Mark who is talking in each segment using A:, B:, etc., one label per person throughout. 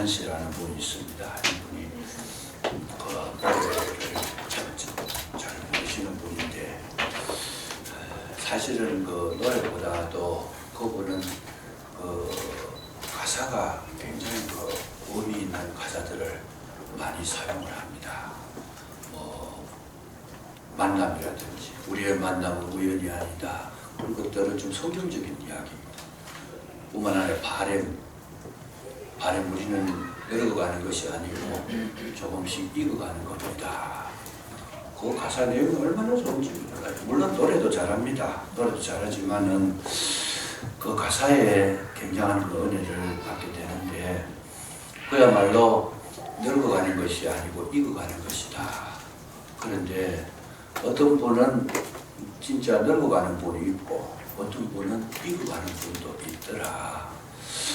A: 이동찬 씨라는 분이 있습니다. 이분이 노래를 잘 부르시는 분인데 사실은 그 노래보다도 그분은 가사가 굉장히 의미 있는 가사들을 많이 사용을 합니다. 뭐 만남이라든지 우리의 만남은 우연이 아니다. 그런 것들은 좀 성경적인 이야기입니다. 뿐만 아니라 바램 우리는 내려가는 것이 아니고 조금씩 익어가는 겁니다. 그 가사 내용이 얼마나 좋은지 몰라요. 물론 노래도 잘합니다. 노래도 잘하지만은 그 가사에 굉장한 그 은혜를 받게 되는데 그야말로 늙어가는 것이 아니고 익어가는 것이다. 그런데 어떤 분은 진짜 늙어가는 분이 있고 어떤 분은 익어가는 분도 있더라.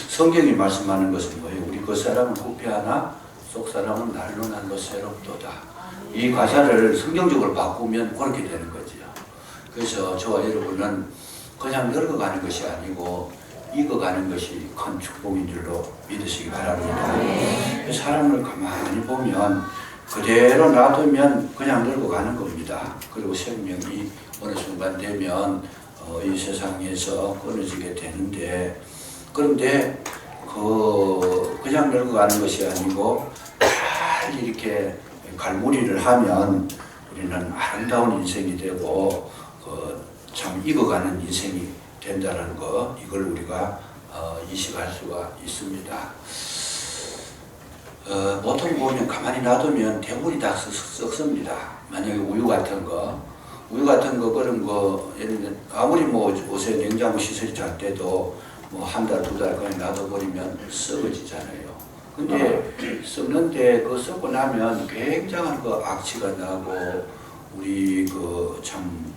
A: 성경이 말씀하는 것은 뭐예요? 우리 겉사람은 후패하나 속사람은 날로 날로 새롭도다. 이 가사를 성경적으로 바꾸면 그렇게 되는 거죠. 그래서 저와 여러분은 그냥 늙어가는 것이 아니고 익어가는 것이 큰 축복인 줄로 믿으시기 바랍니다. 사람을 가만히 보면 그대로 놔두면 그냥 늙어가는 겁니다. 그리고 생명이 어느 순간 되면 이 세상에서 끊어지게 되는데 그런데 그냥 늙어가는 것이 아니고 잘 이렇게 갈무리를 하면 우리는 아름다운 인생이 되고 참 익어가는 인생이 된다는 거 이걸 우리가 인식할 수가 있습니다. 보통 보면 가만히 놔두면 대부분이 다 썩습니다. 만약에 우유 같은 거 그런 거 예를 들면 아무리 뭐 요새 냉장고 시설이 잘 돼도 뭐 한 달, 두 달 그냥 놔둬버리면 썩어지잖아요. 근데 썩는데 그 썩고 나면 굉장한 그 악취가 나고 우리 그 참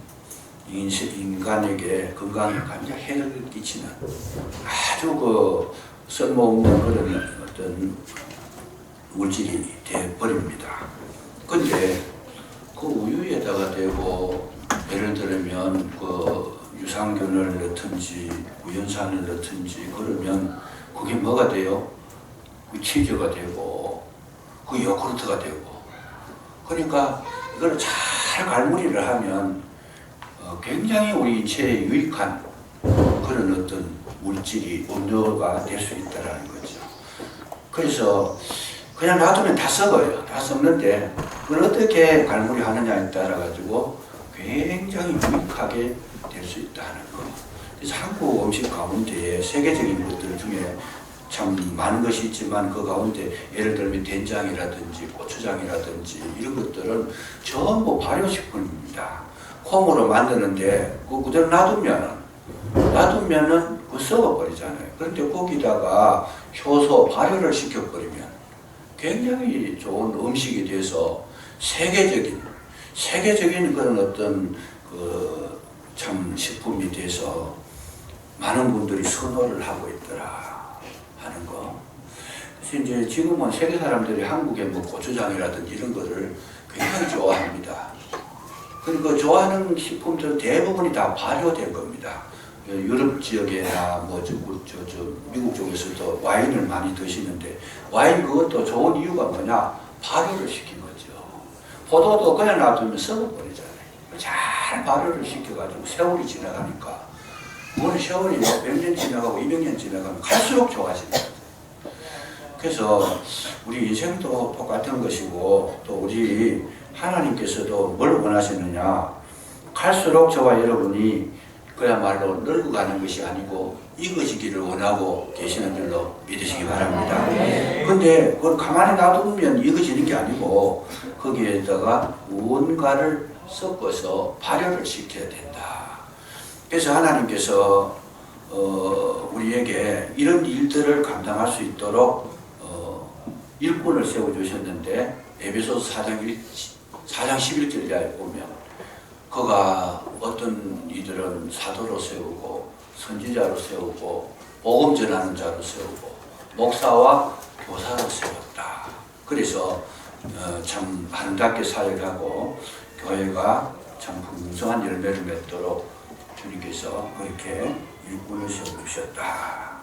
A: 인간에게 건강에 굉장히 해를 끼치는 아주 그 쓸모없는 그런 어떤 물질이 되어버립니다. 근데 그 우유에다가 대고 예를 들면 그 유산균을 넣든지 우연산을 넣든지 그러면 그게 뭐가 돼요? 그 치즈가 되고 그 요구르트가 되고 그러니까 이걸 잘 갈무리를 하면 굉장히 우리 인체에 유익한 그런 어떤 물질이 음료가 될 수 있다는 거죠. 그래서 그냥 놔두면 다 썩어요. 다 썩는데 그걸 어떻게 갈무리 하느냐에 따라 가지고 굉장히 유익하게 될 수 있다는 거. 그래서 한국 음식 가운데 세계적인 것들 중에 참 많은 것이 있지만 그 가운데 예를 들면 된장이라든지 고추장이라든지 이런 것들은 전부 발효식품입니다. 콩으로 만드는데 그 그대로 놔두면은 그 썩어버리잖아요. 그런데 거기다가 효소 발효를 시켜버리면 굉장히 좋은 음식이 돼서 세계적인 그런 어떤 참 식품이 돼서 많은 분들이 선호를 하고 있더라 하는 거. 그래서 이제 지금은 세계 사람들이 한국의 뭐 고추장이라든지 이런 거를 굉장히 좋아합니다. 그러니까 좋아하는 식품들은 대부분이 다 발효된 겁니다. 유럽 지역이나 뭐 미국 쪽에서도 와인을 많이 드시는데 와인 그것도 좋은 이유가 뭐냐? 발효를 시킨 거죠. 포도도 그냥 놔두면 썩어버리잖아요. 잘 발효를 시켜가지고 세월이 지나가니까 그거는 세월이 100년 지나가고 200년 지나가면 갈수록 좋아지는 거죠. 그래서 우리 인생도 똑같은 것이고 또 우리 하나님께서도 뭘 원하시느냐? 갈수록 저와 여러분이 그야말로 늙어가는 것이 아니고 익어지기를 원하고 계시는 줄로 믿으시기 바랍니다. 근데 그걸 가만히 놔두면 익어지는 게 아니고 거기에다가 무언가를 섞어서 발효를 시켜야 된다. 그래서 하나님께서 우리에게 이런 일들을 감당할 수 있도록 일꾼을 세워주셨는데 에베소서 4장 11절에 보면 그가 어떤 이들은 사도로 세우고 선지자로 세우고 복음 전하는 자로 세우고 목사와 교사로 세웠다. 그래서 참 아름답게 사역하고 교회가 참 풍성한 열매를 맺도록 주님께서 그렇게 일꾼을 세워주셨다.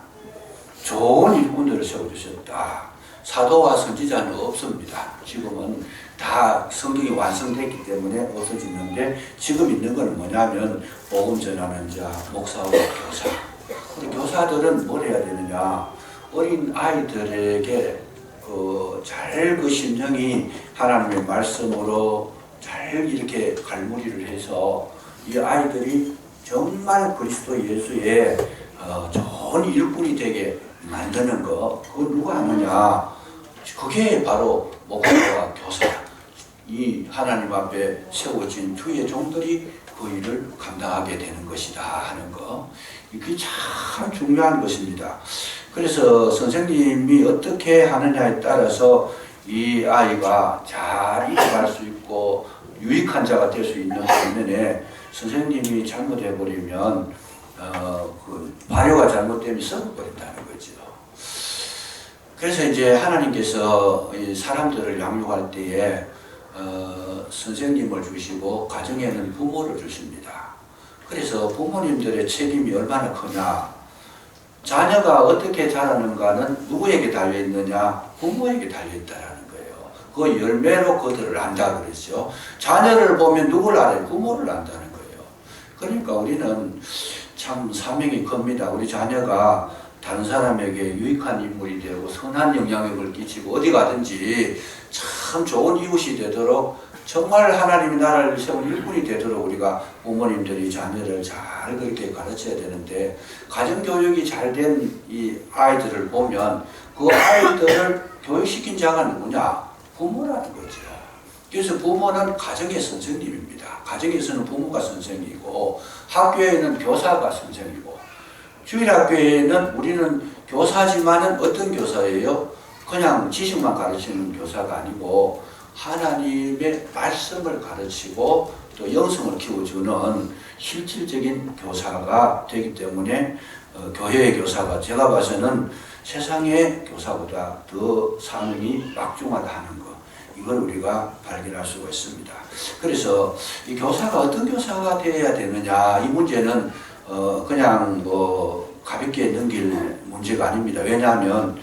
A: 좋은 일꾼들을 세워주셨다. 사도와 선지자는 없습니다. 지금은 다 성경이 완성됐기 때문에 없어지는데, 지금 있는 건 뭐냐면 복음 전하는 자, 목사와 교사. 우리 교사들은 뭘 해야 되느냐? 어린 아이들에게 그 심령이 하나님의 말씀으로 잘 이렇게 갈무리를 해서 이 아이들이 정말 그리스도 예수의 좋은 일꾼이 되게 만드는 거, 그걸 누가 하느냐? 그게 바로 목사와 교사, 이 하나님 앞에 세워진 주의 종들이 그 일을 감당하게 되는 것이다 하는 거, 이게 참 중요한 것입니다. 그래서 선생님이 어떻게 하느냐에 따라서 이 아이가 잘 이해할 수 있고 유익한 자가 될 수 있는 반면에, 선생님이 잘못해버리면 그 발효가 잘못되면 썩어버린다는 거죠. 그래서 이제 하나님께서 이 사람들을 양육할 때에 선생님을 주시고 가정에는 부모를 주십니다. 그래서 부모님들의 책임이 얼마나 크냐, 자녀가 어떻게 자라는가는 누구에게 달려있느냐? 부모에게 달려있다라는 거예요. 그 열매로 그들을 안다 그랬죠. 자녀를 보면 누구를 알아요? 부모를 안다는 거예요. 그러니까 우리는 참 사명이 큽니다. 우리 자녀가 다른 사람에게 유익한 인물이 되고 선한 영향력을 끼치고 어디 가든지 참 좋은 이웃이 되도록, 정말 하나님이 나라를 세운 일꾼이 되도록 우리가 부모님들이 자녀를 잘 그렇게 가르쳐야 되는데, 가정교육이 잘 된 이 아이들을 보면 그 아이들을 교육시킨 자가 누구냐? 부모라는 거죠. 그래서 부모는 가정의 선생님입니다. 가정에서는 부모가 선생이고, 학교에는 교사가 선생이고, 주일학교에는 우리는 교사지만은 어떤 교사예요? 그냥 지식만 가르치는 교사가 아니고 하나님의 말씀을 가르치고 또 영성을 키워주는 실질적인 교사가 되기 때문에 교회의 교사가 제가 봐서는 세상의 교사보다 더 사명이 막중하다 하는 것, 이걸 우리가 발견할 수가 있습니다. 그래서 이 교사가 어떤 교사가 되어야 되느냐, 이 문제는 그냥 뭐 가볍게 넘길 문제가 아닙니다. 왜냐하면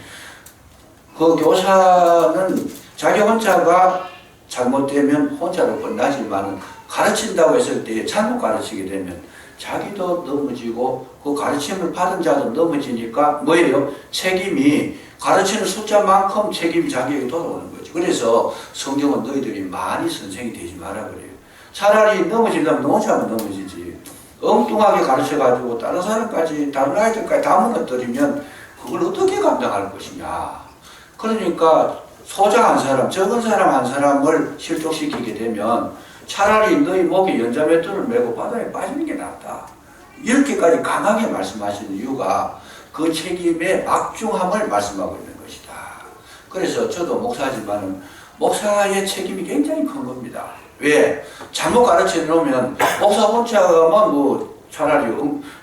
A: 그 교사는 자기 혼자가 잘못되면 혼자로 끝나지만, 가르친다고 했을 때 잘못 가르치게 되면 자기도 넘어지고 그 가르침을 받은 자도 넘어지니까 뭐예요? 책임이, 가르치는 숫자만큼 책임이 자기에게 돌아오는 거죠. 그래서 성경은 너희들이 많이 선생이 되지 마라 그래요. 차라리 넘어지려면 너 혼자만 넘어지지, 엉뚱하게 가르쳐가지고 다른 사람까지, 다른 아이들까지 다 무너뜨리면 그걸 어떻게 감당할 것이냐. 그러니까 소자 한 사람, 적은 사람 한 사람을 실족시키게 되면 차라리 너희 목에 연자맷돌을 메고 바다에 빠지는 게 낫다. 이렇게까지 강하게 말씀하시는 이유가 그 책임의 막중함을 말씀하고 있는 것이다. 그래서 저도 목사지만은 목사의 책임이 굉장히 큰 겁니다. 왜? 잘못 가르쳐 놓으면 목사 혼자만 뭐 차라리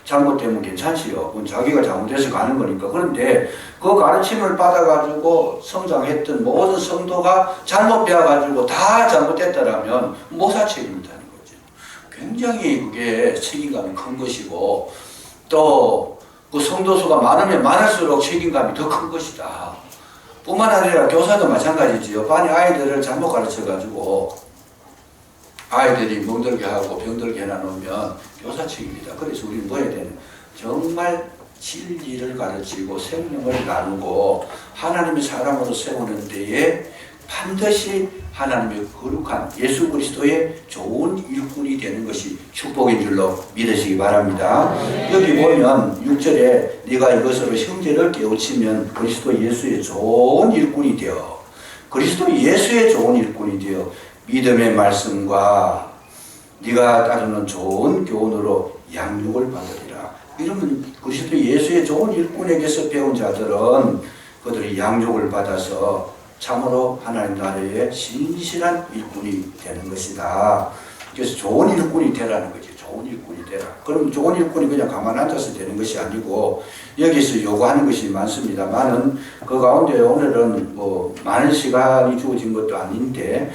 A: 잘못되면 괜찮지요. 그건 자기가 잘못해서 가는 거니까. 그런데 그 가르침을 받아가지고 성장했던 모든 성도가 잘못 배워가지고 다 잘못됐다라면 목사 책임이라는 거죠. 굉장히 그게 책임감이 큰 것이고, 또 그 성도 수가 많으면 많을수록 책임감이 더 큰 것이다. 뿐만 아니라 교사도 마찬가지지요. 반에 아이들을 잘못 가르쳐가지고 아이들이 멍들게 하고 병들게 해놔놓으면 교사 책임이다. 그래서 우리는 뭐 해야 되는? 정말 진리를 가르치고 생명을 나누고 하나님의 사람으로 세우는 데에 반드시 하나님의 거룩한 예수 그리스도의 좋은 일꾼이 되는 것이 축복인 줄로 믿으시기 바랍니다. 여기 보면 6절에 네가 이것으로 형제를 깨우치면 그리스도 예수의 좋은 일꾼이 되어, 그리스도 예수의 좋은 일꾼이 되어 믿음의 말씀과 네가 따르는 좋은 교훈으로 양육을 받으리라. 이러면 그리스도 예수의 좋은 일꾼에게서 배운 자들은 그들이 양육을 받아서 참으로 하나님 나라의 신실한 일꾼이 되는 것이다. 그래서 좋은 일꾼이 되라는 거지. 좋은 일꾼이 되라. 그럼 좋은 일꾼이 그냥 가만 앉아서 되는 것이 아니고 여기서 요구하는 것이 많습니다만은 그 가운데 오늘은 뭐 많은 시간이 주어진 것도 아닌데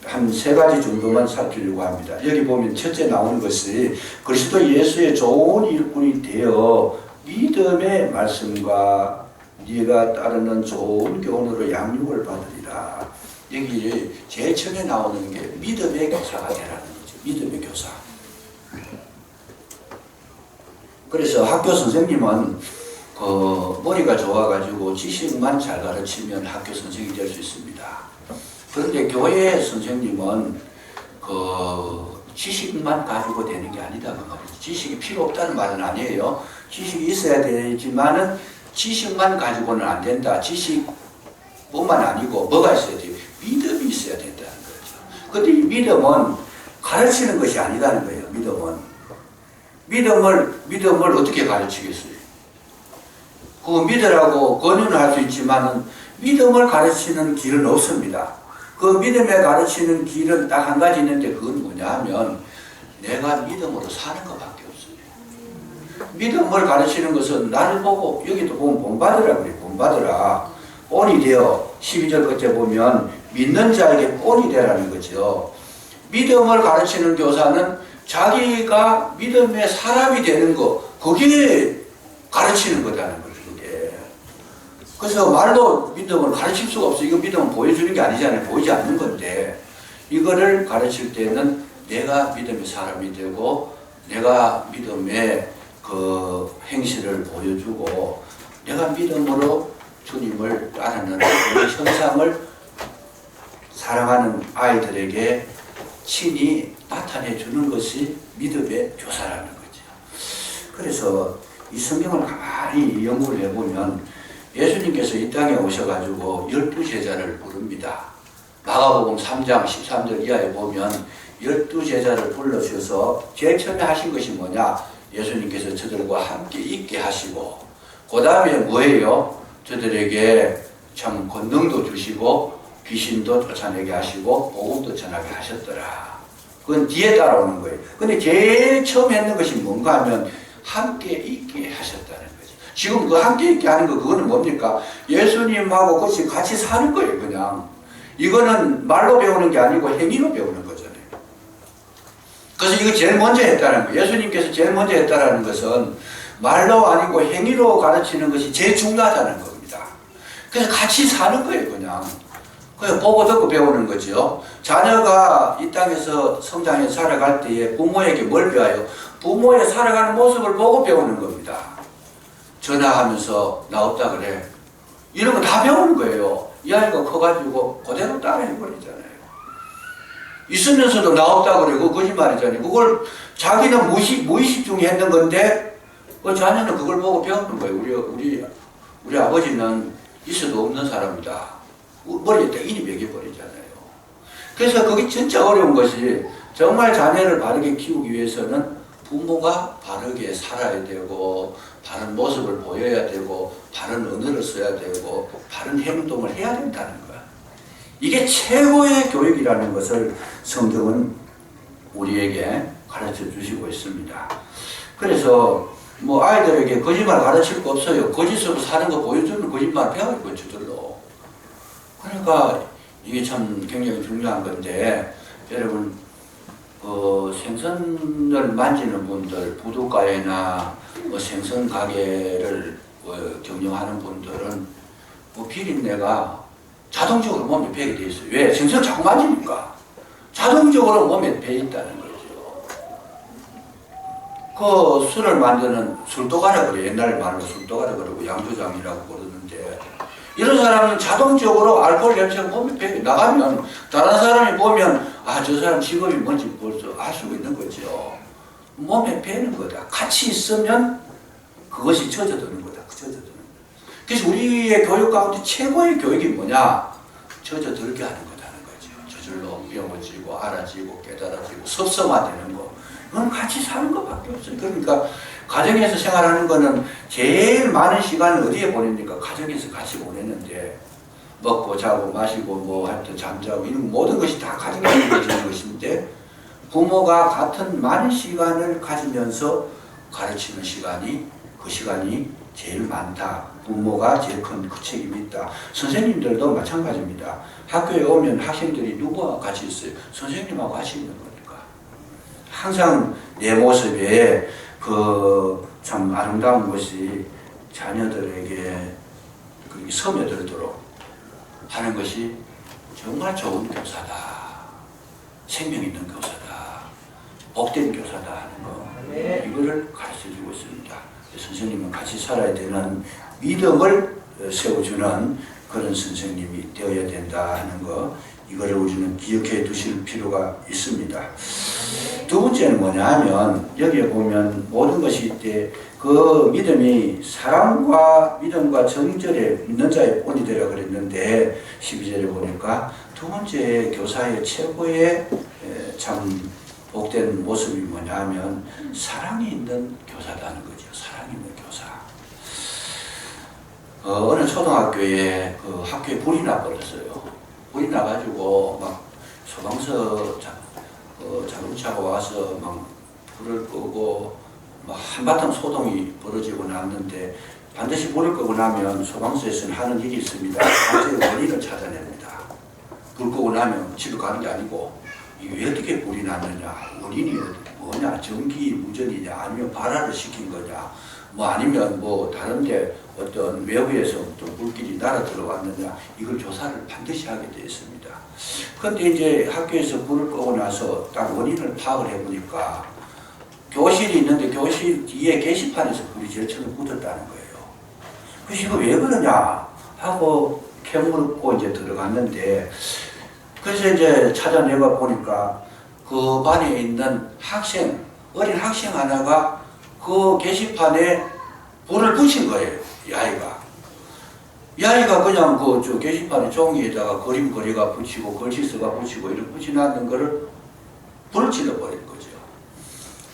A: 한 3가지 정도만 살피려고 합니다. 여기 보면 첫째 나오는 것이 그리스도 예수의 좋은 일꾼이 되어 믿음의 말씀과 네가 따르는 좋은 교훈으로 양육을 받으리라. 여기 제일 처음에 나오는 게 믿음의 교사가 되라는 거죠. 믿음의 교사. 그래서 학교 선생님은 머리가 좋아가지고 지식만 잘 가르치면 학교 선생님이 될 수 있습니다. 그런데 교회 선생님은 지식만 가지고 되는 게 아니다 그 말이죠. 지식이 필요 없다는 말은 아니에요. 지식이 있어야 되지만은 지식만 가지고는 안 된다. 지식뿐만 아니고 뭐가 있어야 돼요? 믿음이 있어야 된다는 거죠. 근데 이 믿음은 가르치는 것이 아니라는 거예요. 믿음을 어떻게 가르치겠어요? 그 믿으라고 권유는 할 수 있지만은 믿음을 가르치는 길은 없습니다. 그 믿음에 가르치는 길은 딱 한 가지 있는데 그건 뭐냐 하면 내가 믿음으로 사는 것밖에 없어요. 믿음을 가르치는 것은 나를 보고 여기도 보면 본받으라 그래요. 본받으라. 본이 되어 12절 끝에 보면 믿는 자에게 본이 되라는 거죠. 믿음을 가르치는 교사는 자기가 믿음의 사람이 되는 거 그게 가르치는 거다는 거죠. 그게. 그래서 말로 믿음을 가르칠 수가 없어요. 이거 믿음은 보여주는 게 아니잖아요. 보이지 않는 건데 이거를 가르칠 때는 내가 믿음의 사람이 되고 내가 믿음의 그 행실을 보여주고 내가 믿음으로 주님을 따르는 그 형상을 사랑하는 아이들에게 친히 나타내 주는 것이 믿음의 교사라는 거죠. 그래서 이 성경을 가만히 연구를 해보면 예수님께서 이 땅에 오셔가지고 12제자를 부릅니다. 마가복음 3장 13절 이하에 보면 12제자를 불러주셔서 제일 처음에 하신 것이 뭐냐? 예수님께서 저들과 함께 있게 하시고 그 다음에 뭐예요? 저들에게 참 권능도 주시고 귀신도 쫓아내게 하시고 복음도 전하게 하셨더라. 그건 뒤에 따라오는 거예요. 근데 제일 처음 했는 것이 뭔가 하면 함께 있게 하셨다는 거죠. 지금 그 함께 있게 하는 거 그거는 뭡니까? 예수님하고 같이 사는 거예요. 그냥 이거는 말로 배우는 게 아니고 행위로 배우는 거잖아요. 그래서 이거 제일 먼저 했다는 거예요. 예수님께서 제일 먼저 했다는 것은 말로 아니고 행위로 가르치는 것이 제일 중요하다는 겁니다. 그래서 같이 사는 거예요. 그냥 보고 듣고 배우는 거죠. 자녀가 이 땅에서 성장해서 살아갈 때에 부모에게 뭘 배워요? 부모의 살아가는 모습을 보고 배우는 겁니다. 전화하면서 나 없다 그래. 이런 거 다 배우는 거예요. 이 아이가 커가지고 그대로 따라해버리잖아요. 있으면서도 나 없다 그래. 그거 거짓말이잖아요. 그걸 자기는 무의식 중에 했는 건데 자녀는 그걸 보고 배우는 거예요. 우리 아버지는 있어도 없는 사람이다. 머리에 딱 인이 매겨버리잖아요. 그래서 그게 진짜 어려운 것이 정말 자녀를 바르게 키우기 위해서는 부모가 바르게 살아야 되고 바른 모습을 보여야 되고 바른 언어를 써야 되고 바른 행동을 해야 된다는 거야. 이게 최고의 교육이라는 것을 성경은 우리에게 가르쳐 주시고 있습니다. 그래서 아이들에게 거짓말 가르칠 거 없어요. 거짓으로 사는 거 보여주는 거짓말 배워요. 저들로. 그러니까 이게 참 굉장히 중요한 건데 여러분 생선을 만지는 분들 부둣가에나 생선 가게를 경영하는 분들은 비린내가 자동적으로 몸에 배게 돼 있어요. 왜? 생선 자꾸 만지니까 자동적으로 몸에 배 있다는 거죠. 그 술을 만드는 술도가라 그래. 옛날 말로 술도가라 그러고 양조장이라고 그러는데 이런 사람은 자동적으로 알코올 냄새가 몸에 배게 나가면 다른 사람이 보면 저 사람 직업이 뭔지 벌써 알 수가 있는 거죠. 몸에 배는 거다. 같이 있으면 그것이 젖어드는 거다. 젖어드는 거다. 그래서 우리의 교육 가운데 최고의 교육이 뭐냐? 젖어들게 하는 거다는 거죠. 저절로 배워지고 알아지고 깨달아지고 섭성화되는 거. 그건 같이 사는 것밖에 없어요. 그러니까 가정에서 생활하는 거는 제일 많은 시간을 어디에 보냅니까? 가정에서 같이 보내는데 먹고 자고 마시고 하여튼 잠자고 이런 모든 것이 다 가정에서 이루어지는 것인데 부모가 같은 많은 시간을 가지면서 가르치는 시간이 그 시간이 제일 많다. 부모가 제일 큰 그 책임이 있다. 선생님들도 마찬가지입니다. 학교에 오면 학생들이 누구와 같이 있어요? 선생님하고 같이 있는 거니까. 항상 내 모습에 참 아름다운 것이 자녀들에게 그렇게 스며들도록 하는 것이 정말 좋은 교사다. 생명 있는 교사다. 복된 교사다 하는 거. 이거를 가르쳐주고 있습니다. 선생님은 같이 살아야 되는 믿음을 세워주는 그런 선생님이 되어야 된다 하는 거. 이거를 우리는 기억해 두실 필요가 있습니다. 두 번째는 뭐냐 하면 여기에 보면 모든 것이 있대 그 믿음이 사랑과 믿음과 정절에 있는 자의 본이 되라 그랬는데 12절에 보니까 두 번째 교사의 최고의 참 복된 모습이 뭐냐 하면 사랑이 있는 교사다는 거죠. 사랑이 있는 교사. 어느 초등학교에 그 학교에 불이 나버렸어요. 불이 나가지고 막 소방서 자동차가 와서 막 불을 끄고 막 한바탕 소동이 벌어지고 났는데 반드시 불을 끄고 나면 소방서에서는 하는 일이 있습니다. 화재의 원인을 찾아냅니다. 불 끄고 나면 집에 가는 게 아니고 이게 왜 어떻게 불이 났느냐, 원인이 뭐냐, 전기 무전이냐, 아니면 발화를 시킨 거냐, 뭐 아니면 뭐 다른데 어떤 외부에서 또 불길이 날아 들어왔느냐, 이걸 조사를 반드시 하게 되어 있습니다. 그런데 이제 학교에서 불을 끄고 나서 딱 원인을 파악을 해보니까 교실이 있는데 교실 뒤에 게시판에서 불이 제일 처음 묻었다는 거예요. 그래서 이거 왜 그러냐 하고 캐물고 이제 들어갔는데, 그래서 이제 찾아내가 보니까 그 반에 있는 학생, 어린 학생 하나가 그 게시판에 불을 붙인 거예요. 이 아이가. 이 아이가 그냥 그 저 게시판에 종이에다가 그림 그려가 붙이고 글씨서가 붙이고 이렇게 붙여놨는 거를 불을 질러버린 거죠.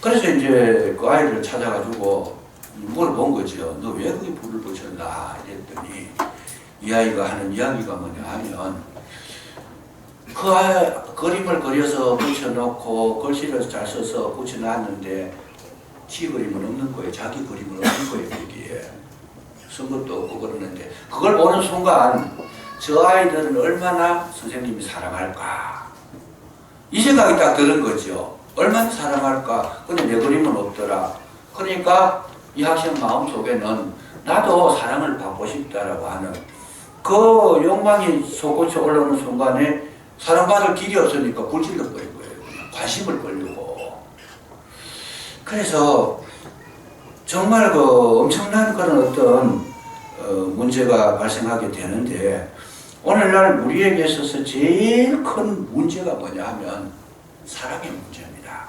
A: 그래서 이제 그 아이를 찾아가지고 물어본 거죠. 너 왜 거기 불을 붙였나 이랬더니 이 아이가 하는 이야기가 뭐냐 하면 그 그림을 그려서 붙여놓고 글씨를 잘 써서 붙여놨는데 지 그림은 없는 거예요. 자기 그림은 없는 거예요. 거기에 쓴 것도 없고 그러는데 그걸 보는 순간 저 아이들은 얼마나 선생님이 사랑할까 이 생각이 딱 드는 거죠. 얼마나 사랑할까. 근데 내 그림은 없더라. 그러니까 이 학생 마음속에는 나도 사랑을 받고 싶다라고 하는 그 욕망이 솟구쳐 올라오는 순간에 사랑받을 길이 없으니까 불질러버린 거예요. 관심을 끌려고. 그래서 정말 그 엄청난 그런 어떤 문제가 발생하게 되는데, 오늘날 우리에게 있어서 제일 큰 문제가 뭐냐 하면 사랑의 문제입니다.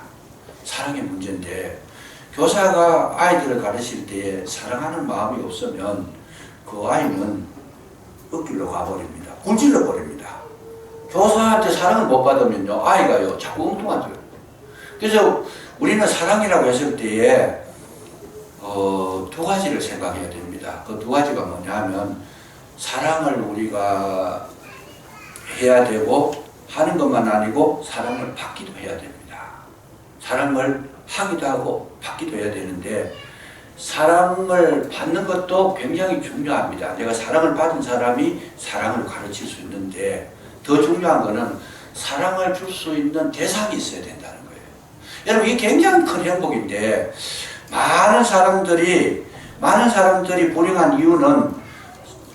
A: 사랑의 문제인데, 교사가 아이들을 가르칠 때 사랑하는 마음이 없으면 그 아이는 흙길로 가버립니다. 불질러 버립니다. 교사한테 사랑을 못 받으면요, 아이가요 자꾸 엉뚱하죠. 그래서 우리는 사랑이라고 했을 때에 두 가지를 생각해야 됩니다. 그 두 가지가 뭐냐 하면 사랑을 우리가 해야 되고 하는 것만 아니고 사랑을 받기도 해야 됩니다. 사랑을 하기도 하고 받기도 해야 되는데, 사랑을 받는 것도 굉장히 중요합니다. 내가 사랑을 받은 사람이 사랑을 가르칠 수 있는데, 더 중요한 거는 사랑을 줄 수 있는 대상이 있어야 된다는 거예요. 여러분, 이게 굉장히 큰 행복인데, 많은 사람들이 불행한 이유는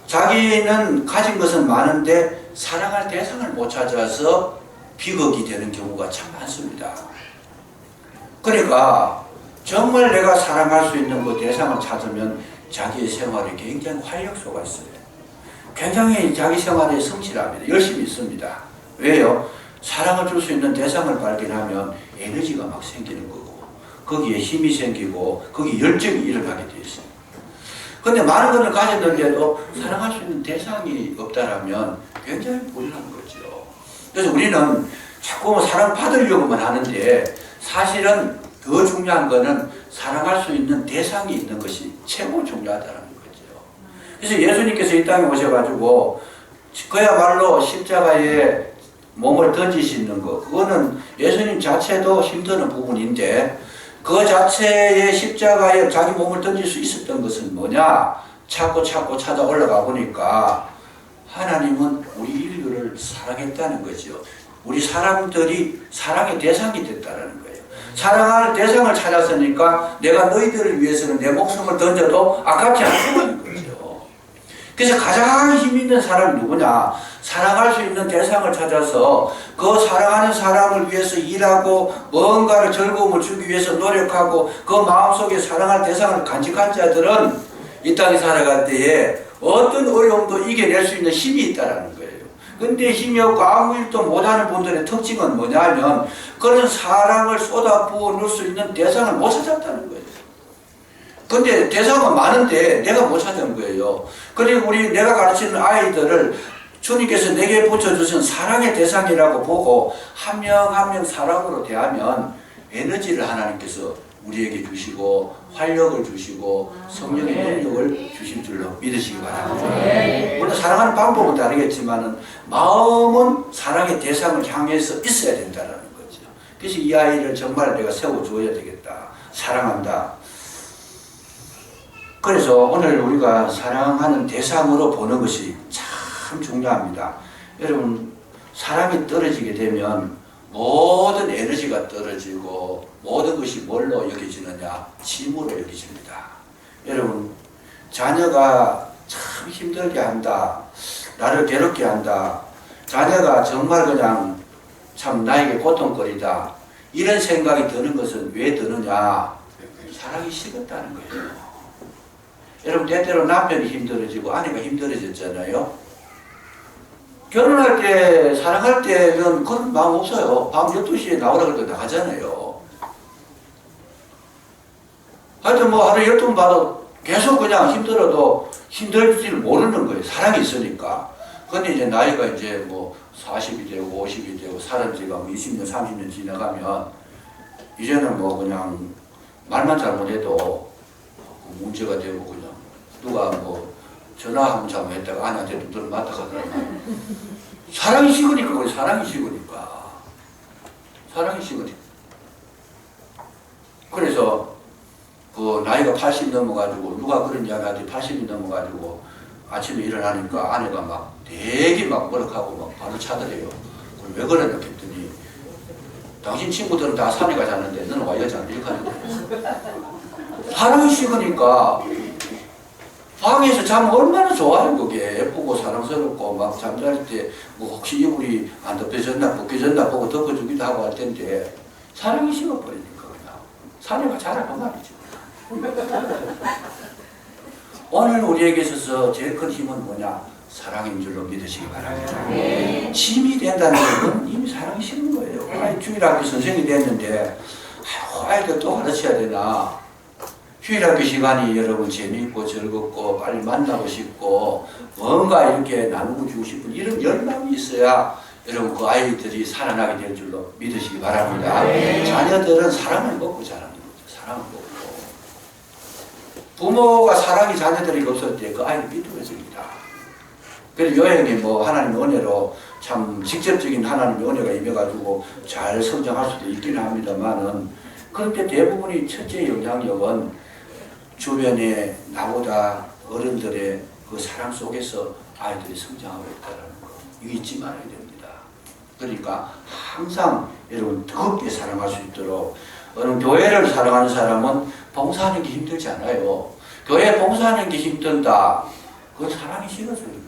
A: 자기는 가진 것은 많은데 사랑할 대상을 못 찾아서 비극이 되는 경우가 참 많습니다. 그러니까 정말 내가 사랑할 수 있는 그 대상을 찾으면 자기의 생활에 굉장히 활력소가 있어요. 굉장히 자기 생활에 성실합니다. 열심히 있습니다. 왜요? 사랑을 줄 수 있는 대상을 발견하면 에너지가 막 생기는 거고, 거기에 힘이 생기고, 거기에 열정이 일어나게 되어 있어요. 근데 많은 것을 가졌는데도 사랑할 수 있는 대상이 없다라면 굉장히 불안한 거죠. 그래서 우리는 자꾸 사랑 받으려고만 하는데, 사실은 더 중요한 거는 사랑할 수 있는 대상이 있는 것이 최고 중요하다는 거죠. 그래서 예수님께서 이 땅에 오셔가지고 그야말로 십자가에 몸을 던지시는 거, 그거는 예수님 자체도 힘드는 부분인데, 그 자체의 십자가에 자기 몸을 던질 수 있었던 것은 뭐냐? 찾고 찾아 올라가 보니까 하나님은 우리 인류를 사랑했다는 거죠. 우리 사람들이 사랑의 대상이 됐다는 거예요. 사랑할 대상을 찾았으니까 내가 너희들을 위해서는 내 목숨을 던져도 아깝지 않다는 거죠. 그래서 가장 힘 있는 사람이 누구냐? 사랑할 수 있는 대상을 찾아서 그 사랑하는 사람을 위해서 일하고 뭔가를 즐거움을 주기 위해서 노력하고 그 마음속에 사랑할 대상을 간직한 자들은 이 땅에 살아갈 때에 어떤 어려움도 이겨낼 수 있는 힘이 있다는 거예요. 근데 힘이 없고 아무 일도 못하는 분들의 특징은 뭐냐면 그런 사랑을 쏟아부어 넣을 수 있는 대상을 못 찾았다는 거예요. 근데 대상은 많은데 내가 못 찾은 거예요. 그리고 내가 가르치는 아이들을 주님께서 내게 붙여주신 사랑의 대상이라고 보고 한 명 한 명 사랑으로 대하면 에너지를 하나님께서 우리에게 주시고 활력을 주시고 성령의 능력을 주실 줄로 믿으시기 바랍니다. 물론 사랑하는 방법은 다르겠지만 마음은 사랑의 대상을 향해서 있어야 된다는 거죠. 그래서 이 아이를 정말 내가 세워줘야 되겠다. 사랑한다. 그래서 오늘 우리가 사랑하는 대상으로 보는 것이 참 중요합니다. 여러분, 사랑이 떨어지게 되면 모든 에너지가 떨어지고 모든 것이 뭘로 여겨지느냐? 짐으로 여겨집니다. 여러분, 자녀가 참 힘들게 한다. 나를 괴롭게 한다. 자녀가 정말 그냥 참 나에게 고통거리다. 이런 생각이 드는 것은 왜 드느냐? 사랑이 식었다는 거예요. 여러분, 때때로 남편이 힘들어지고 아내가 힘들어졌잖아요. 결혼할 때, 사랑할 때는 그런 마음 없어요. 밤 12시에 나오라 그래도 나가잖아요. 하여튼 뭐 하루 12번 봐도 계속 그냥 힘들어도 힘들지를 모르는 거예요. 사랑이 있으니까. 근데 이제 나이가 이제 뭐 40이 되고 50이 되고 살은 지가 뭐 20년, 30년 지나가면 이제는 뭐 그냥 말만 잘못해도 문제가 되고 그냥 누가 뭐 전화 한번 잘못했다가 아내한테 두드려 맞다 가더라고요. 사랑이 식으니까 그래. 사랑이 식으니까. 사랑이 식으니까. 그래서 그 나이가 80 넘어가지고 누가 그런 이야기하지 80이 넘어가지고 아침에 일어나니까 아내가 막 되게 막 버럭하고 막 발을 차더래요. 왜 그러냐 했더니 당신 친구들은 다 산에 가자는데 너는 와 여자 이렇게 하는데 사랑이 식으니까 방에서 자면 얼마나 좋아요. 그게 예쁘고 사랑스럽고 막 잠잘 때 뭐 혹시 이불이 안 덮여졌나 벗겨졌나 보고 덮어주기도 하고 할 텐데 사랑이 식어버리니까 그냥 사내가 자라는 말이죠. 오늘 우리에게 있어서 제일 큰 힘은 뭐냐? 사랑인 줄로 믿으시기 바랍니다. 짐이 된다는 건 이미 사랑이 식은 거예요. 아니, 주일학교 선생님이 됐는데 아이들 또 가르쳐야 되나? 휴일학교 시간이 여러분 재미있고 즐겁고 빨리 만나고 싶고 뭔가 이렇게 나누고 주고 싶은 이런 열망이 있어야 여러분 그 아이들이 살아나게 될 줄로 믿으시기 바랍니다. 자녀들은 사랑을 먹고 자라는 거죠. 사랑을 먹고. 부모가 사랑이 자녀들에게 없을 때 그 아이는 삐뚤어집니다. 그래서 여행이 뭐 하나님의 은혜로 참 직접적인 하나님의 은혜가 임해가지고 잘 성장할 수도 있기는 합니다만은 그런데 대부분이 첫째 영향력은 주변에 나보다 어른들의 그 사랑 속에서 아이들이 성장하고 있다는 거. 이거 잊지 말아야 됩니다. 그러니까 항상 여러분 뜨겁게 사랑할 수 있도록 교회를 사랑하는 사람은 봉사하는 게 힘들지 않아요. 교회 봉사하는 게 힘든다. 그건 사랑이 식어서 그런 거예요.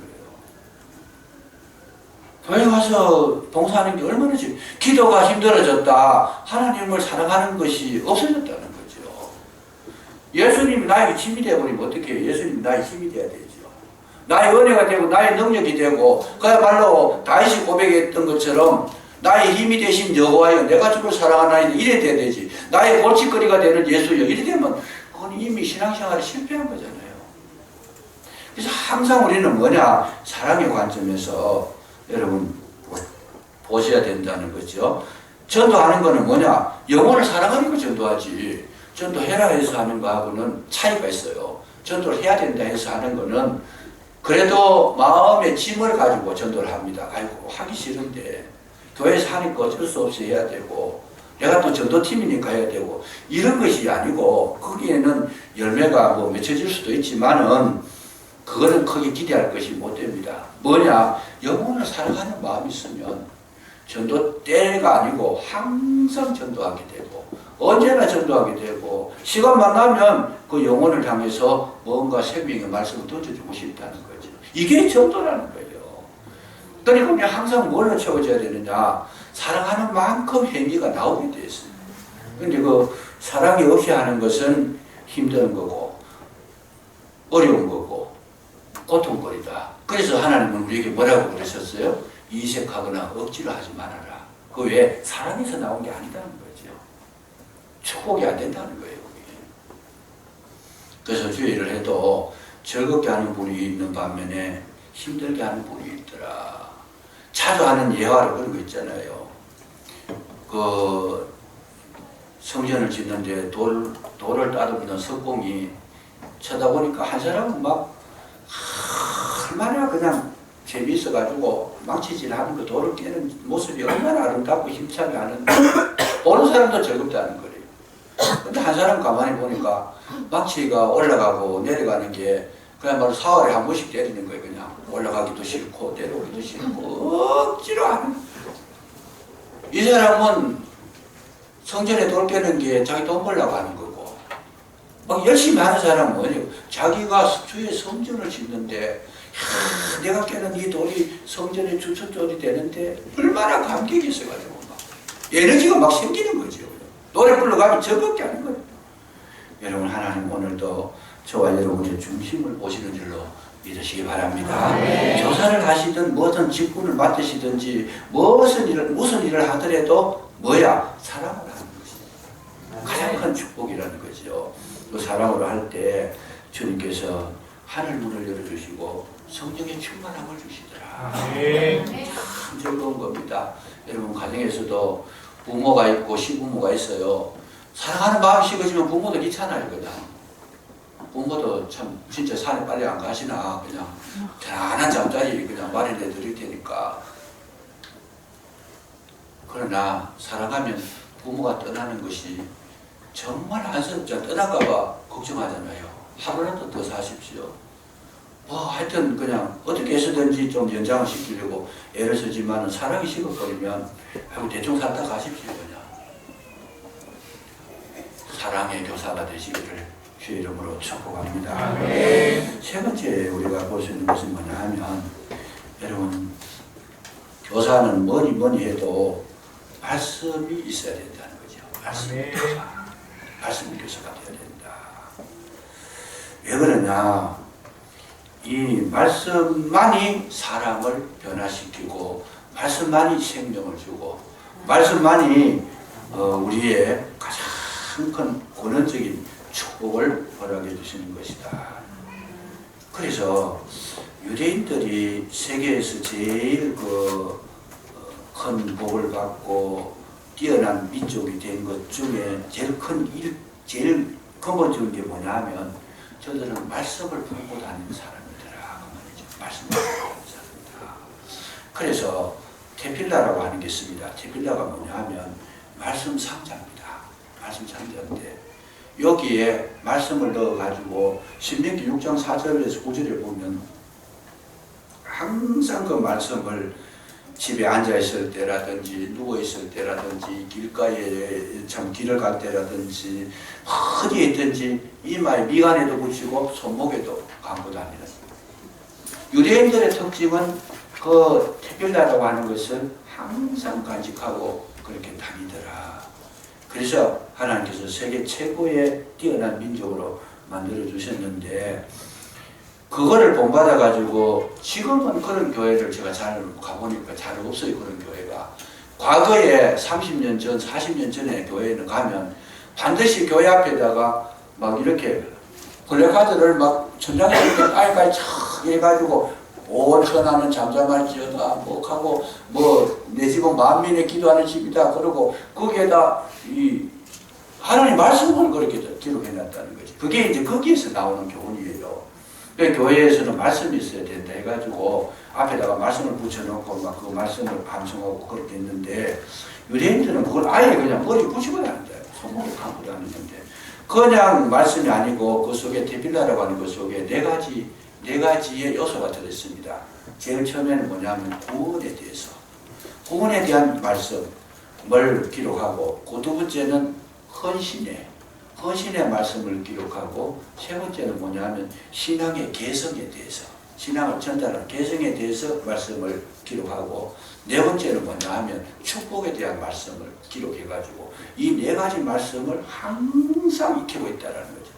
A: 교회 와서 봉사하는 게 얼마나 기도가 힘들어졌다. 하나님을 사랑하는 것이 없어졌다는 거죠. 예수님이 나에게 힘이 되어버리면 어떻게 해요? 예수님이 나의 힘이 되어야 되죠. 나의 은혜가 되고 나의 능력이 되고 그야말로 다윗이 고백했던 것처럼 나의 힘이 되신 여호와여 내가 주를 사랑하나이다 이래 돼야 되지. 나의 골칫거리가 되는 예수여 이래 되면 그건 이미 신앙생활이 실패한 거잖아요. 그래서 항상 우리는 뭐냐? 사랑의 관점에서 여러분 보셔야 된다는 거죠. 전도하는 거는 뭐냐? 영혼을 사랑하니까 전도하지. 전도해라 해서 하는 거하고는 차이가 있어요. 전도를 해야 된다 해서 하는 거는 그래도 마음의 짐을 가지고 전도를 합니다. 아이고 하기 싫은데 교회에서 하니까 어쩔 수 없이 해야 되고 내가 또 전도팀이니까 해야 되고 이런 것이 아니고 거기에는 열매가 뭐 맺혀질 수도 있지만은 그거는 크게 기대할 것이 못 됩니다. 뭐냐? 영혼을 사랑하는 마음이 있으면 전도 때가 아니고 항상 전도하게 되고 언제나 전도하게 되고 시간만 나면 그 영혼을 향해서 뭔가 생명의 말씀을 던져주고 싶다는 거죠. 이게 정도라는 거예요. 그러니까 우리 항상 뭘로 채워져야 되느냐? 사랑하는 만큼 행위가 나오게 돼 있어요. 근데 그 사랑이 없이 하는 것은 힘든 거고 어려운 거고 고통거리다. 그래서 하나님은 우리에게 뭐라고 그러셨어요? 이색하거나 억지로 하지 말아라. 그 왜? 사랑에서 나온 게 아니다는 거죠. 축복이 안 된다는 거예요. 그래서 주의를 해도 즐겁게 하는 분이 있는 반면에 힘들게 하는 분이 있더라. 자주 하는 예화로 그런 거 있잖아요. 그 성전을 짓는데 돌을 따듬는 석공이 쳐다보니까 한 사람은 막 얼마나 그냥 재미있어가지고 망치질하는 그 돌을 깨는 모습이 얼마나 아름답고 힘차게 하는데 보는 사람도 즐겁다는 거예요. 근데 한 사람 가만히 보니까 망치가 올라가고 내려가는 게 그야말로 사흘에 한 번씩 때리는 거예요. 그냥 올라가기도 싫고 내려오기도 싫고 억지로 하는. 이 사람은 성전에 돌 깨는 게 자기 돈 벌려고 하는 거고, 막 열심히 하는 사람은 뭐냐고, 자기가 주의 성전을 짓는데 내가 깨는 이 돌이 성전의 주춧돌이 되는데 얼마나 감격이 있어가지고 막 에너지가 막 생기는 거죠. 노래 불러가면 즐겁게 하는 거예요. 여러분, 하나님 오늘도 저와 여러분의 중심을 보시는 줄로 믿으시기 바랍니다. 교사를 하시든 무슨 직분을 맡으시든지 무슨 일을 하더라도 뭐야? 사랑을 하는 것이 가장 큰 축복이라는 거죠. 그 사랑으로 할 때 주님께서 하늘 문을 열어주시고 성령의 충만함을 주시더라. 참 즐거운 겁니다. 여러분, 가정에서도 부모가 있고 시부모가 있어요. 사랑하는 마음이 식어지면 부모도 귀찮아요. 그냥 부모도 참 진짜 산에 빨리 안 가시나 그냥 편안한 잠자리 그냥 마련해 드릴 테니까. 그러나 사랑하면 부모가 떠나는 것이 정말 안쓰럽죠. 떠날까봐 걱정하잖아요. 하루라도 더 사십시오. 뭐 하여튼 그냥 어떻게 해서든지 좀 연장을 시키려고 애를 쓰지만 사랑이 식어버리면 아이고 대충 살다 가십시오. 그냥 사랑의 교사가 되시기를 주의 이름으로 축복합니다. 세 번째 우리가 볼 수 있는 것은 뭐냐 하면, 여러분, 교사는 뭐니 해도 말씀이 있어야 된다는 거죠. 말씀 교사가 되어야 된다. 왜 그러냐? 이 말씀만이 사랑을 변화시키고 말씀만이 생명을 주고 말씀만이 우리의 가장 큰 권원적인 축복을 허락해 주시는 것이다. 그래서 유대인들이 세계에서 제일 큰 복을 받고 뛰어난 민족이 된 것 중에 제일 근본적인 게 뭐냐 하면 저들은 말씀을 품고 다니는 사람이더라. 말씀을 품고 다니는 사람이다. 그래서 테필라라고 하는 게 있습니다. 테필라가 뭐냐 하면 말씀 상자입니다. 말씀 상자인데 여기에 말씀을 넣어가지고 신명기 6장 4절에서 9절에 보면 항상 그 말씀을 집에 앉아있을 때라든지 누워있을 때라든지 길가에 참 길을 갈 때라든지 어디에 있든지 이마에 미간에도 붙이고 손목에도 감고 다니는. 유대인들의 특징은 그 테필라라고 하는 것을 항상 간직하고 그렇게 다니더라. 그래서 하나님께서 세계 최고의 뛰어난 민족으로 만들어 주셨는데 그거를 본받아 가지고 지금은 그런 교회를 제가 잘 가보니까 잘 없어요. 그런 교회가. 과거에 30년 전 40년 전에 교회는 가면 반드시 교회 앞에다가 막 이렇게 플래카드를 막 천장에 이렇게 빨리빨리 촥 해가지고 오천하는 잠잠할지어다 뭐 하고 뭐 내 집은 만민의 기도하는 집이다 그러고 거기에다 이 하나님 말씀을 그렇게 기록해놨다는 거지. 그게 이제 거기에서 나오는 교훈이에요. 교회에서는 말씀이 있어야 된다 해가지고 앞에다가 말씀을 붙여놓고 막 그 말씀을 방송하고 그렇게 했는데 유대인들은 그걸 아예 그냥 머리에 붙이고 다닌대요. 손목에 감고 다니는데 그냥 말씀이 아니고 그 속에 테필라라고 하는 것 속에 네 가지의 요소가 들어있습니다. 제일 처음에는 뭐냐면 구원에 대한 말씀을 기록하고 그 두 번째는 헌신의 말씀을 기록하고 세 번째는 뭐냐면 신앙의 개성에 대해서 신앙을 전달하는 개성에 대해서 말씀을 기록하고, 네 번째는 뭐냐 하면 축복에 대한 말씀을 기록해가지고 이 네 가지 말씀을 항상 익히고 있다는 거죠.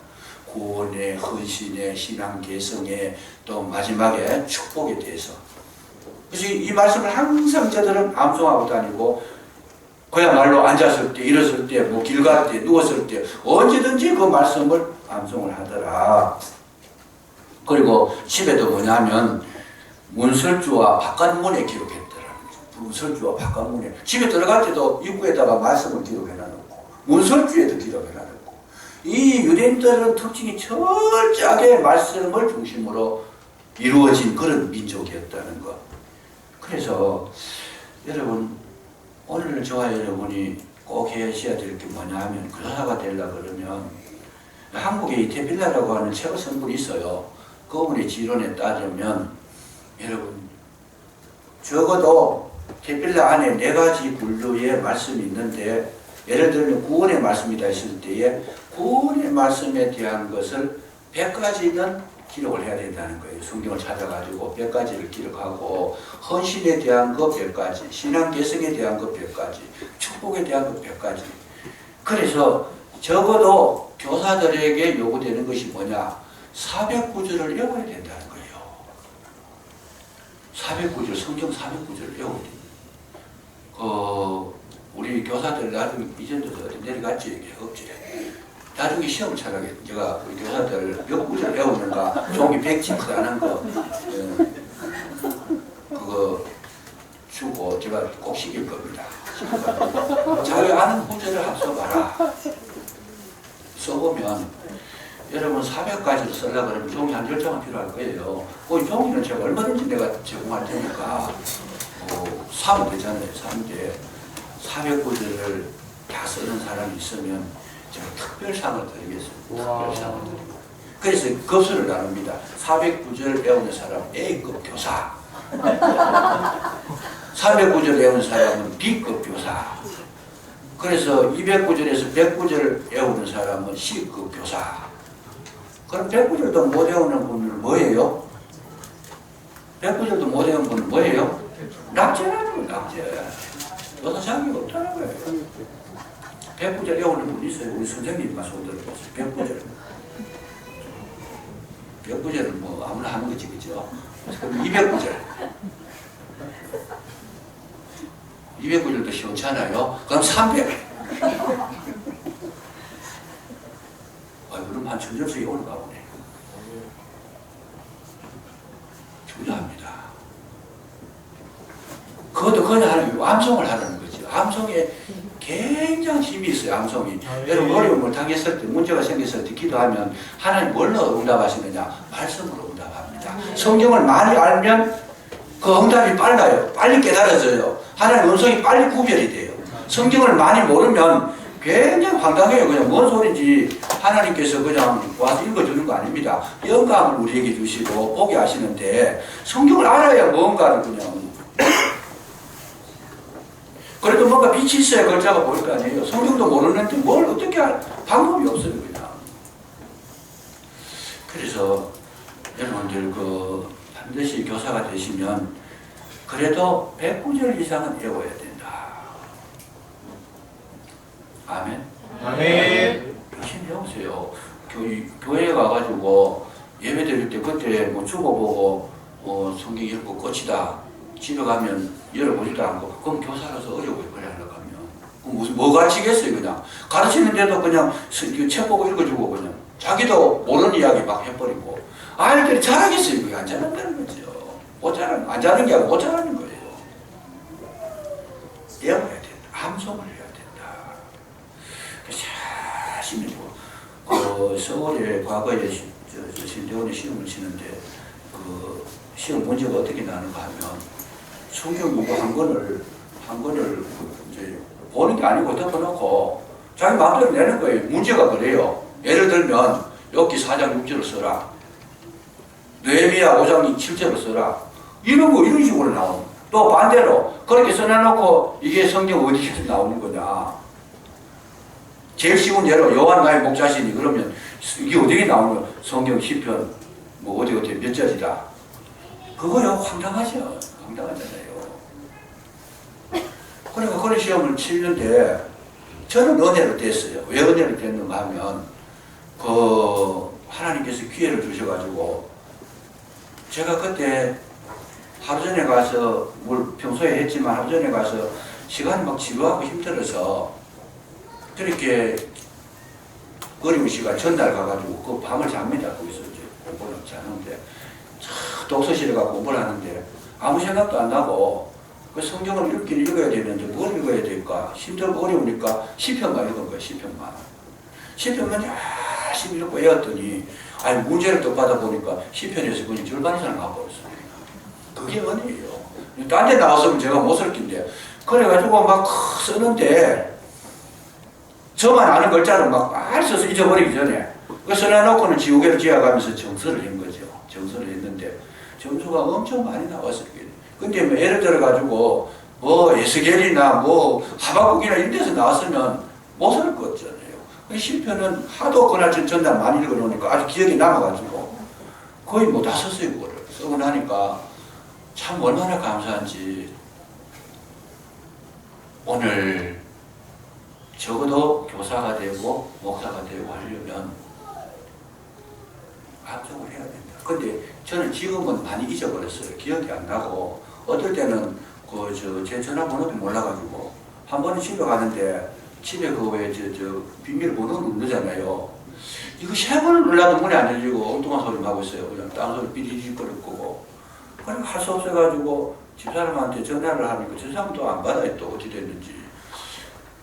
A: 구원에, 헌신에, 신앙 개성에, 또 마지막에 축복에 대해서. 그래서 이 말씀을 항상 저들은 암송하고 다니고, 그야말로 앉았을 때, 일었을 때, 뭐 길 갈 때, 누웠을 때 언제든지 그 말씀을 암송을 하더라. 그리고 집에도 뭐냐면 문설주와 바깥문에 기록했더라. 문설주와 바깥문에. 집에 들어갈 때도 입구에다가 말씀을 기록해놔놓고 문설주에도 기록해놔놓고. 이 유대인들은 특징이 철저하게 말씀을 중심으로 이루어진 그런 민족이었다는 것. 그래서 여러분, 오늘 저와 여러분이 꼭 하셔야 될 게 뭐냐 하면, 교사가 되려고 그러면 한국에 이 테필라라고 하는 최고 성분이 있어요. 그분의 지론에 따르면 여러분, 적어도 테필라 안에 네 가지 분류의 말씀이 있는데, 예를 들면 구원의 말씀이다 했을 때에 구원의 말씀에 대한 것을 100가지는 기록을 해야 된다는 거예요. 성경을 찾아가지고 100가지를 기록하고, 헌신에 대한 것 100가지, 신앙 개성에 대한 것 100가지, 축복에 대한 것 100가지. 그래서 적어도 교사들에게 요구되는 것이 뭐냐? 400구절을 외워야 된다는 거예요. 400구절, 성경 400구절을 외워야 됩니다. 우리 교사들 나중에 이전도 어디 내려갔지, 이게 없지. 나중에 시험을 쳐가게 제가 우리 교사들 몇 구절 외우는가, 종이 100지도 안 한 거, 그거 주고 제가 꼭 시킬 겁니다. 자기 아는 구절을 한번 써봐라. 써보면 여러분 400가지를 쓰려고 그러면 종이 한 10장은 필요할 거예요. 그 종이는 제가 얼마든지 내가 제공할 테니까 사면 되잖아요. 사는데 400구절을 다 쓰는 사람이 있으면 제가 특별상을 드리겠습니다. 특별상을 드립니다. 그래서 급수를 나눕니다. 400구절 배우는 사람 A급 교사, 300구절 배우는 사람은 B급 교사, 그래서 200구절에서 100구절 배우는 사람은 C급 교사. 그럼 100구절도 못 외우는 분은 뭐예요? 100구절도 못 외우는 분은 뭐예요? 낙제라는 거예요. 낙제. 너도 자격이 없다는 거예요. 100구절 외우는 분 있어요. 우리 선생님만 손 들어보세요. 100구절. 100구절은 뭐 아무나 하는 거지, 그죠? 그럼 200구절. 200구절도 시원찮아요. 그럼 300. 그럼 한 천점석이 올라가 보네. 중요합니다. 그것도 그냥 하는, 암송을 하는 거지. 암송에 굉장히 힘이 있어요, 암송이. 여러분, 어려움을 당했을 때, 문제가 생겼을 때 기도하면 하나님 뭘로 응답하시느냐? 말씀으로 응답합니다. 성경을 많이 알면 그 응답이 빨라요. 빨리 깨달아져요. 하나님 음성이 빨리 구별이 돼요. 성경을 많이 모르면 굉장히 황당해요. 그냥 뭔 소리인지 하나님께서 그냥 와서 읽어주는 거 아닙니다. 영감을 우리에게 주시고 보게 하시는데, 성경을 알아야 뭔가를 그냥. 그래도 뭔가 빛이 있어야 글자가 보일 거 아니에요. 성경도 모르는데 뭘 어떻게 할 방법이 없어요, 그냥. 그래서 여러분들 반드시 교사가 되시면 그래도 100구절 이상은 외워야 된다. 아멘.
B: 아멘.
A: 열심히 해보세요. 교회에 가가지고 예배 드릴 때 그때 뭐 죽어보고 성경 읽고 끝이다. 집에 가면 열어보지도 않고, 그럼 교사라서 어려워요. 그래 하려고 하면. 뭐 가르치겠어요, 그냥. 가르치는데도 그냥 책 보고 읽어주고 그냥. 자기도 모르는 이야기 막 해버리고. 아이들이 잘하겠어요. 그게 안 잘한다는 거죠. 안 잘하는 게 아니고 못 잘하는 거예요. 외워야 된다. 암송을 해야 된다. 자신이 서울에 과거에 신대원에 시험을 치는데 시험 문제가 어떻게 나는가 하면 성경 이거 한 권을 이제 보는 게 아니고 덮어놓고 자기 마음대로 내는 거예요. 문제가 그래요. 예를 들면 욥기 4장 6절을 써라. 느헤미야 5장 7절을 써라. 이런 식으로 나오는. 또 반대로 그렇게 써놔놓고 이게 성경 어디에서 나오는 거냐. 제일 쉬운 예로 요한 나의 목자시니, 그러면 이게 어디에 나오는 거야? 성경 시편 뭐 어디 몇 절이다. 그거요, 황당하죠. 황당하잖아요. 그러니까 그런 시험을 치는데 저는 은혜로 됐어요. 왜 은혜로 됐는가 하면 하나님께서 기회를 주셔가지고 제가 그때 하루 전에 가서 평소에 했지만 하루 전에 가서 시간이 막 지루하고 힘들어서 그렇게 어려운 시간 전날 가가지고 그 밤을 잡니다. 거기서 이제 공부를 자는데 독서실에 가서 공부를 하는데 아무 생각도 안 나고 그 성경을 읽긴 읽어야 되는데 뭘 읽어야 될까 힘들고 어려우니까 시편만 읽은 거예요. 시편만 열심히 읽고 외웠더니 아니 문제를 또 받아보니까 시편에서 그냥 절반 이상 나와버렸어요. 그게 은혜예요. 딴 데 나왔으면 제가 못 쓸 텐데 그래가지고 막 쓰는데 저만 아는 글자를 막 많이 써서 잊어버리기 전에 그 써놔놓고는 지우개를 쥐어가면서 정서를 한 거죠. 정서를 했는데 점수가 엄청 많이 나왔어요. 근데 뭐 예를 들어가지고 뭐 에스겔이나 뭐 하박국이나 이런 데서 나왔으면 못 쓸 거 없잖아요. 시편은 하도 그날 전날 많이 읽어놓으니까 아주 기억이 남아가지고 거의 뭐 다 썼어요. 그거를 쓰고 나니까 참 얼마나 감사한지 오늘 적어도 교사가 되고 목사가 되고 하려면 합격을 해야 된다. 근데 저는 지금은 많이 잊어버렸어요. 기억이 안 나고 어떨 때는 제 전화번호도 몰라가지고 한 번은 집에 가는데 집에 비밀번호 누르잖아요. 이거 3번을 눌러도 문이 안 열리고 엉뚱한 소리 나고 있어요. 그냥 딴 소리 삐리리거릴 거고. 그러니까 할 수 없어가지고 집사람한테 전화를 하니까 저 사람도 안 받아요. 또 어찌 됐는지.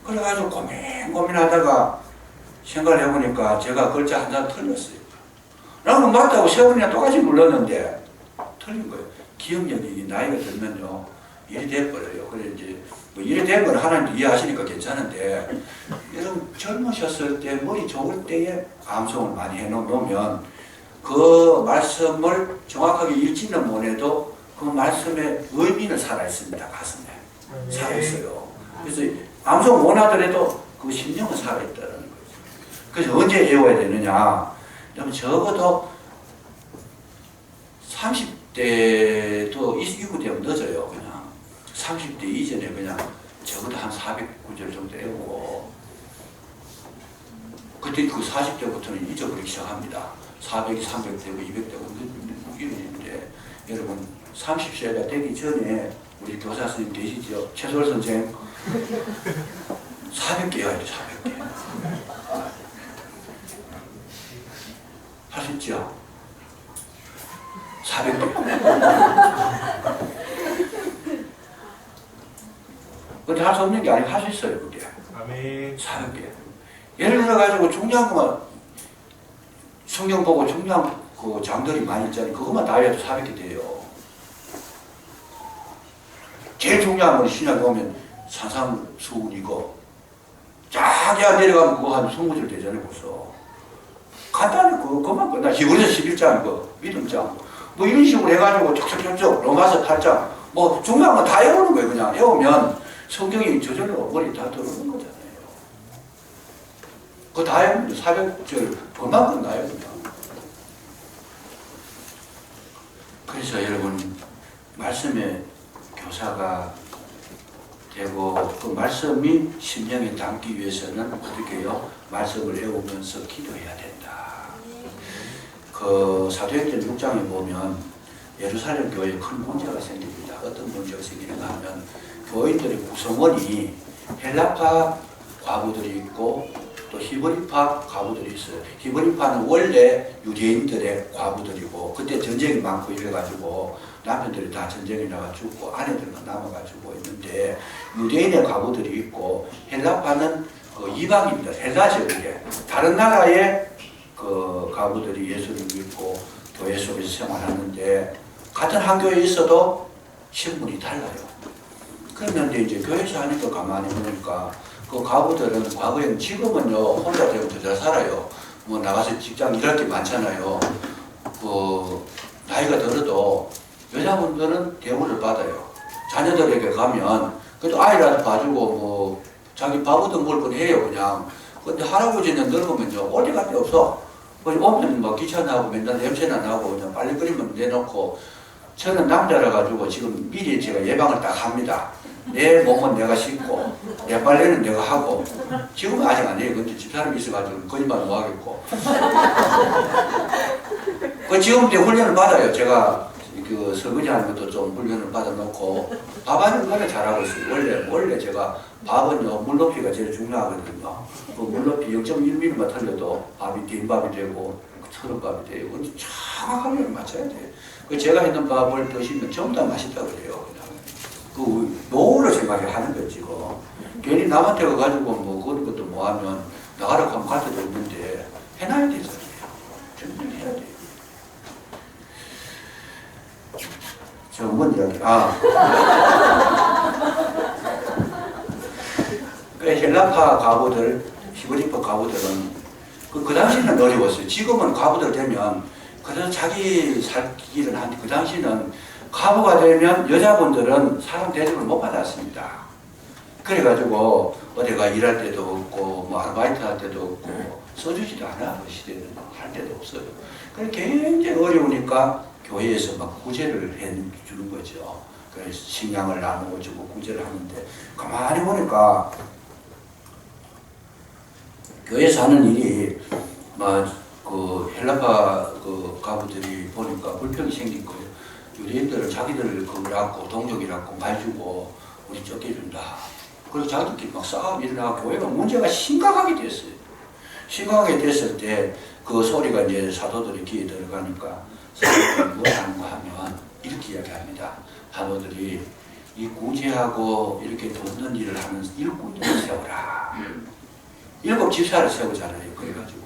A: 그래가지고 고민하다가 생각을 해보니까 제가 글자 한 장 틀렸어요. 나는 맞다고 3번이나 똑같이 눌렀는데 틀린 거예요. 기억력이 나이가 들면요 일이 돼버려요. 그래 이제 뭐 일이 된 건 하나님도 이해하시니까 괜찮은데 여러분 젊으셨을 때 머리 좋을 때에 암송을 많이 해놓으면 그 말씀을 정확하게 읽지는 못해도 그 말씀의 의미는 살아있습니다. 가슴에 살아있어요. 그래서 암송 못 하더라도 그 심령은 살아있다는 거죠. 그래서 언제 외워야 되느냐? 그러면 적어도 30대도 이후 되면 늦어요. 그냥 30대 이전에 그냥 적어도 한 400구절 정도 외우고 그때 그 40대부터는 잊어버리기 시작합니다. 400이 300되고 200되고 이러는데 여러분 30세가 되기 전에 우리 교사 선생님 계시죠? 최솔 선생 400개 해야 돼. 400개 할 수 있죠? 400개 근데 할 수 없는 게 아니고 할 수 있어요. 그게
B: 아멘.
A: 400개 예를 들어가지고 중요한 것만 성경 보고 중요한 그 장들이 많이 있잖아요. 그것만 다 해도 400개 돼요. 제일 중요한 건 신약에 오면 산상수훈이고 쫙 내려가면 그거 한 20줄 되잖아요. 벌써 간단히 그것만 끝나. 히브리서 11장 그 믿음장 뭐 이런 식으로 해가지고 촉촉촉촉 로마서 8장 뭐 중요한 건 다 외우는 거예요. 그냥 외우면 성경이 저절로 머리 다 들어오는 거잖아요. 그거 다 외우면 400절 그만 끝나요. 그냥. 그래서 여러분 말씀의 교사가 되고 그 말씀이 심령에 담기 위해서는 어떻게 해요? 말씀을 외우면서 기도해야 된다. 그 사도행전 6장에 보면 예루살렘 교회에 큰 문제가 생깁니다. 어떤 문제가 생기는가 하면 교인들의 구성원이 헬라파 과부들이 있고 또 히브리파 과부들이 있어요. 히브리파는 원래 유대인들의 과부들이고 그때 전쟁이 많고 이래가지고 남편들이 다 전쟁에 나가 죽고 아내들만 남아가지고 있는데 유대인의 과부들이 있고 헬라파는 그 이방입니다. 헬라죠. 그게 다른 나라의 그 과부들이 예수를 믿고 교회 속에서 생활하는데 같은 학교에 있어도 신분이 달라요. 그런데 이제 교회에서 하니까 가만히 보니까 그 과부들은 과거에는 지금은요 혼자 되면 더 잘 살아요. 뭐 나가서 직장 일할 게 많잖아요. 그 나이가 들어도 여자분들은 대우를 받아요. 자녀들에게 가면 그래도 아이라도 봐주고 뭐 자기 밥 얻어 먹을 건 해요 그냥. 근데 할아버지는 늙으면요 어디 갈 데 없어. 오면 뭐 귀찮아하고 맨날 냄새나 나고 그냥 빨리 끓이면 내놓고 저는 남자라 가지고 지금 미리 제가 예방을 딱 합니다. 내 몸은 내가 씻고 내 빨래는 내가 하고 지금은 아직 안 해요. 근데 집사람이 있어가지고 거짓말 못 하겠고 그 지금 이제 훈련을 받아요. 제가 그 설거지하는 것도 좀 훈련을 받아놓고 밥하는 거는 잘하고 있어요. 원래 제가 밥은요 물 높이가 제일 중요하거든요. 그 물 높이 0.1mm만 틀려도 밥이 빈밥이 되고 서른밥이 돼요. 근데 정확하게 맞춰야 돼요. 그 제가 했는 밥을 드시면 전부 다 맛있다 그래요. 그냥 그 노후를 생각해 하는 거지. 괜히 남한테 가가지고 뭐 그런 것도 뭐 하면 나가라 하면 갈 데도 없는데 해놔야 되잖아요. 정말 해야 돼요. 저 뭔 이야기? 그 헬라파 가부들, 히브리파 가부들은 그 당시에는 어려웠어요. 지금은 가부들 되면 그래서 자기 살 길을 하는데 그 당시에는 가부가 되면 여자분들은 사람 대접을 못 받았습니다. 그래가지고 어디가 일할 때도 없고 뭐 아르바이트 할 때도 없고 써주지도 않아. 그 시대는 할 때도 없어요. 그래 굉장히 어려우니까 교회에서 막 구제를 해주는 거죠. 그래서 식량을 나누어주고 구제를 하는데 가만히 보니까 교회에서 하는 일이 막 그 헬라파 그 가부들이 보니까 불평이 생긴 거예요. 유대인들은 자기들 그거라고 동족이라고 말 주고 우리 쫓겨준다. 그래서 자기들끼리 막 싸움 일어나고 교회가 문제가 심각하게 됐어요. 심각하게 됐을 때 그 소리가 이제 사도들의 귀에 들어가니까 사도들이 뭐 하는가 하면 이렇게 이야기합니다. 사도들이 이 구제하고 이렇게 돕는 일을 하는 일꾼들을 세워라. 7 집사를 세우잖아요. 그래가지고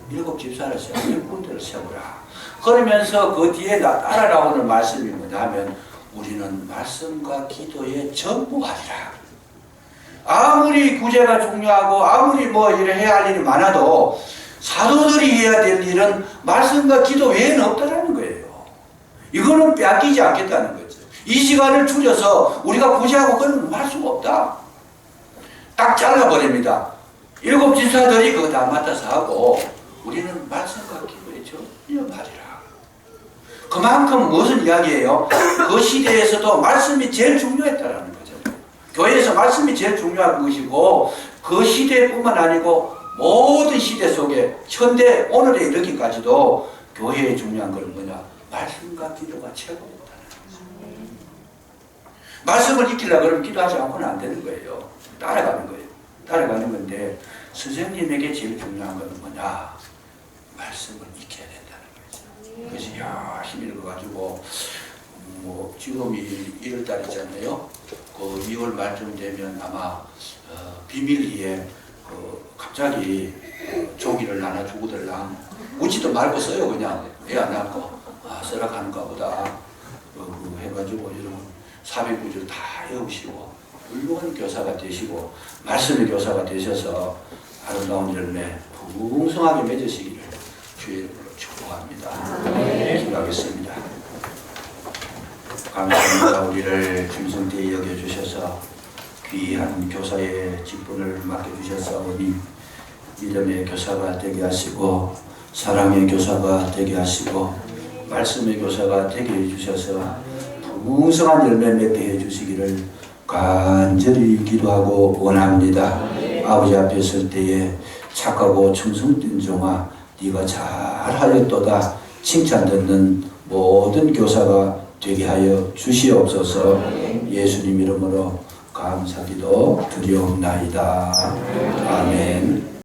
A: 7 집사를 세우고 일꾼들을 세우라. 그러면서 그 뒤에 따라 나오는 말씀이 뭐냐면 우리는 말씀과 기도에 전무하리라. 아무리 구제가 중요하고 아무리 뭐 이래 해야 할 일이 많아도 사도들이 해야 될 일은 말씀과 기도 외에는 없다라는 거예요. 이거는 빼앗기지 않겠다는 거죠. 이 시간을 줄여서 우리가 구제하고 그런 할 수가 없다. 딱 잘라버립니다. 7 집사들이 그거 다 맡아서 하고 우리는 말씀과 기도에 전념하리라. 그만큼 무슨 이야기예요? 그 시대에서도 말씀이 제일 중요했다라는 거죠. 교회에서 말씀이 제일 중요한 것이고 그 시대뿐만 아니고 모든 시대 속에 현대 오늘에 이르기까지도 교회에 중요한 것은 뭐냐? 말씀과 기도가 최고였다는 거죠. 말씀을 익히려고 그러면 기도하지 않고는 안 되는 거예요. 따라가는 거예요. 따라가는 건데 선생님에게 제일 중요한 것은 뭐냐? 말씀을 익혀야 된다는 거죠. 그래서 열심히 읽어가지고 뭐 지금이 1월달이잖아요. 그 2월 말쯤 되면 아마 비밀리에 갑자기 종이를 하나 주고들랑 묻지도 말고 써요. 그냥 애 안 낳고 써라가는가 보다 해가지고 이런 400구절 다 외우시고 훌륭한 교사가 되시고 말씀의 교사가 되셔서 아름다운 열매 풍성하게 맺으시기를 주의 이름으로 축복합니다. 기도하겠습니다. 감사합니다. 우리를 중성되이 여겨주셔서 귀한 교사의 직분을 맡겨주셨사오니 믿음의 교사가 되게 하시고 사랑의 교사가 되게 하시고 말씀의 교사가 되게 해주셔서 풍성한 열매 맺게 해주시기를 간절히 기도하고 원합니다. 아버지 앞에 설 때에 착하고 충성된 종아 네가 잘하였도다 칭찬 듣는 모든 교사가 되게 하여 주시옵소서. 예수님 이름으로 감사기도 드리옵나이다. 아멘.